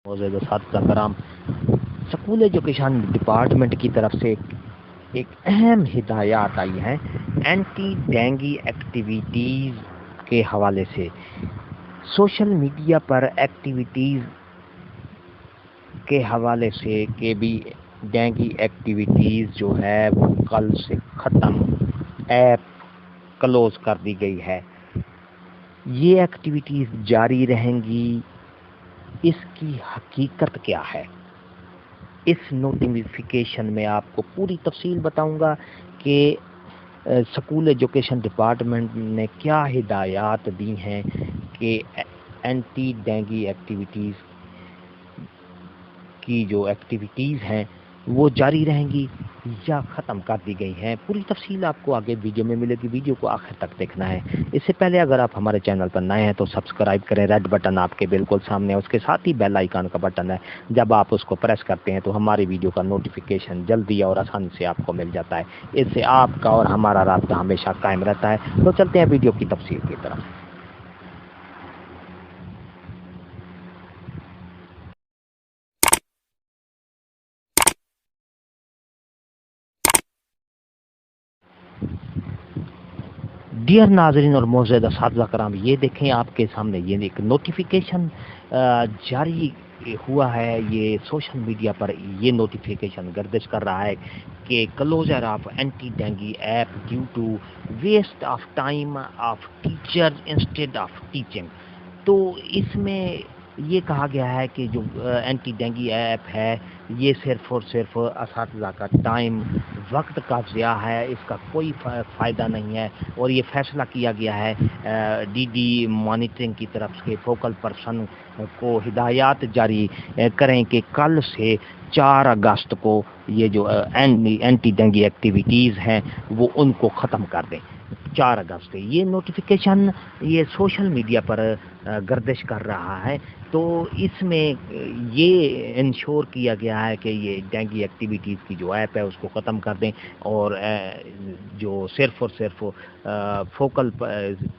मोज़ेद सादा कराम, school education department की तरफ से एक अहम हिदायत आई है एंटी डेंगी एक्टिविटीज़ के हवाले से। सोशल मीडिया पर एक्टिविटीज़ के हवाले से कि भी डेंगी एक्टिविटीज़ जो है वो कल से ख़त्म, ऐप क्लोज़ कर दी गई है। ये एक्टिविटीज़ जारी रहेंगी, इसकी हकीकत क्या है? इस नोटिफिकेशन में आपको पूरी तफसील बताऊंगा कि स्कूल एजुकेशन डिपार्टमेंट ने क्या हिदायत दी हैं कि एंटी डेंगी एक्टिविटीज़ की जो एक्टिविटीज़ हैं वो जारी रहेंगी या ख़त्म कर दी गई हैं। पूरी तफसील आपको आगे वीडियो में मिलेगी, वीडियो को आखिर तक देखना है। इससे पहले अगर आप हमारे चैनल पर नए हैं तो सब्सक्राइब करें, रेड बटन आपके बिल्कुल सामने है, उसके साथ ही बेल आइकन का बटन है। जब आप उसको प्रेस करते हैं तो हमारी वीडियो का नोटिफिकेशन जल्दी और आसानी से आपको मिल जाता है। इससे आपका और हमारा राब्ता हमेशा कायम रहता है। तो चलते हैं वीडियो की तफसील की तरफ। डियर नाजरीन और मोअज़्ज़ज़ असातिज़ा कराम, ये देखें आपके सामने ये एक नोटिफिकेशन जारी हुआ है। ये सोशल मीडिया पर ये नोटिफिकेशन गर्दिश कर रहा है कि closure of anti dengue app due to waste of time of teachers instead of teaching. तो इसमें ये कहा गया है कि जो एंटी डेंगी ऐप है ये सिर्फ़ और सिर्फ असातिज़ा का टाइम, वक्त का ज़िया है, इसका कोई फ़ायदा नहीं है। और ये फ़ैसला किया गया है डीडी मॉनिटरिंग की तरफ से फोकल पर्सन को हिदायत जारी करें कि कल से 4 अगस्त को ये जो एंटी डेंगी एक्टिविटीज़ हैं वो उनको ख़त्म कर दें। 4 अगस्त ये नोटिफिकेशन ये सोशल मीडिया पर गर्दिश कर रहा है। तो इसमें ये इंश्योर किया गया है कि ये डेंगी एक्टिविटीज़ की जो ऐप है उसको ख़त्म कर दें और जो सिर्फ़ और सिर्फ फोकल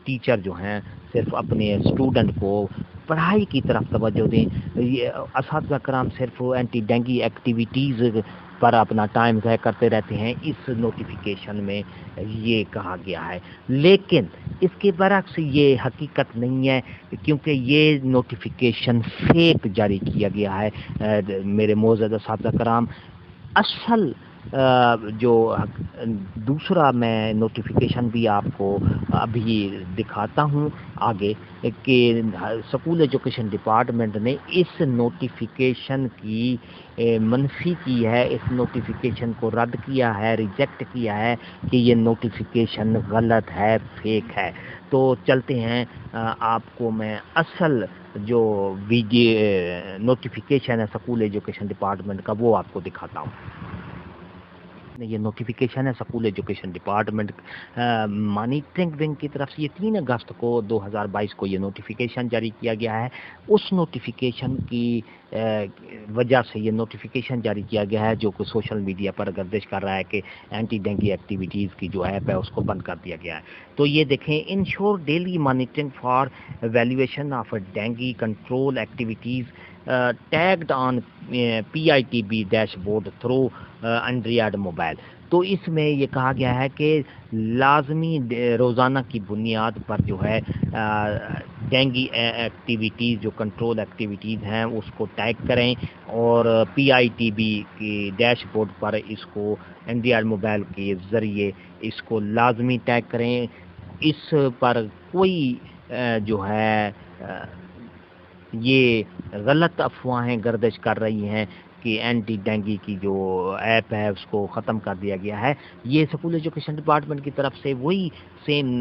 टीचर जो हैं सिर्फ अपने स्टूडेंट को पढ़ाई की तरफ तवज्जो दें। ये असातिज़ा कराम सिर्फ एंटी डेंगी एक्टिविटीज़ पर अपना टाइम ज़ाया करते रहते हैं, इस नोटिफिकेशन में ये कहा गया है। लेकिन इसके बरक्स ये हकीकत नहीं है, क्योंकि ये नोटिफिकेशन फेक जारी किया गया है। मेरे मोअज़्ज़ज़ असातिज़ा कराम, असल जो दूसरा मैं नोटिफिकेशन भी आपको अभी दिखाता हूँ आगे कि स्कूल एजुकेशन डिपार्टमेंट ने इस नोटिफिकेशन की मनफी की है, इस नोटिफिकेशन को रद्द किया है, रिजेक्ट किया है कि ये नोटिफिकेशन गलत है, फेक है। तो चलते हैं आपको मैं असल जो नोटिफिकेशन है स्कूल एजुकेशन डिपार्टमेंट का वो आपको दिखाता हूँ। ये नोटिफिकेशन है school education department monitoring wing की तरफ से। ये 3 अगस्त को 2022 को ये नोटिफिकेशन जारी किया गया है। उस नोटिफिकेशन की वजह से ये नोटिफिकेशन जारी किया गया है जो कि सोशल मीडिया पर गर्दिश कर रहा है कि एंटी डेंगी एक्टिविटीज़ की जो ऐप है उसको बंद कर दिया गया है। तो ये देखें, ensure daily monitoring for valuation of dinghy control activities tagged on PITB dashboard through Android mobile. तो इसमें ये कहा गया है कि लाजमी रोज़ाना की बुनियाद पर जो है डेंगी एक्टिविटीज़ जो कंट्रोल एक्टिविटीज़ हैं उसको टैग करें और PITB के डैशबोर्ड पर इसको एंड्रॉयड मोबाइल के ज़रिए इसको लाजमी टैग करें। इस पर कोई जो है ये गलत अफवाहें गर्दिश कर रही हैं कि एंटी डेंगी की जो ऐप है उसको ख़त्म कर दिया गया है। ये स्कूल एजुकेशन डिपार्टमेंट की तरफ से वही सेम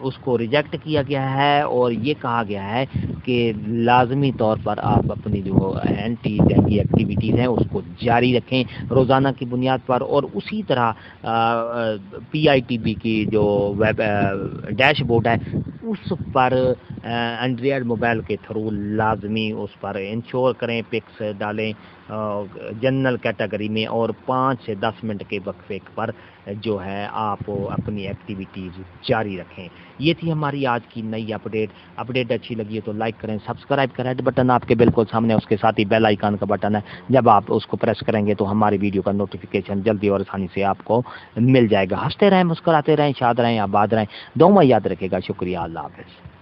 उसको रिजेक्ट किया गया है और ये कहा गया है कि लाजमी तौर पर आप अपनी जो एंटी डेंगी एक्टिविटीज़ हैं उसको जारी रखें रोज़ाना की बुनियाद पर। और उसी तरह PITB की जो वेब डैशबोर्ड है उस पर एंड्रॉयड मोबाइल के थ्रू लाजमी उस पर इंश्योर करें, पिक्स डालें جنرل کیٹیگری میں، اور 5 سے 10 منٹ کے وقفے پر جو ہے آپ اپنی ایکٹیویٹیز جاری رکھیں۔ یہ تھی ہماری آج کی نئی اپڈیٹ اچھی لگی ہے تو لائک کریں، سبسکرائب کریں، بٹن آپ کے بالکل سامنے، اس کے ساتھ ہی بیل آئیکن کا بٹن ہے، جب آپ اس کو پریس کریں گے تو ہماری ویڈیو کا نوٹیفیکیشن جلدی اور آسانی سے آپ کو مل جائے گا۔ ہنستے رہیں، مسکراتے رہیں، شاد رہیں، آباد رہیں، دعا یاد رکھے گا۔ شکریہ، اللہ حافظ۔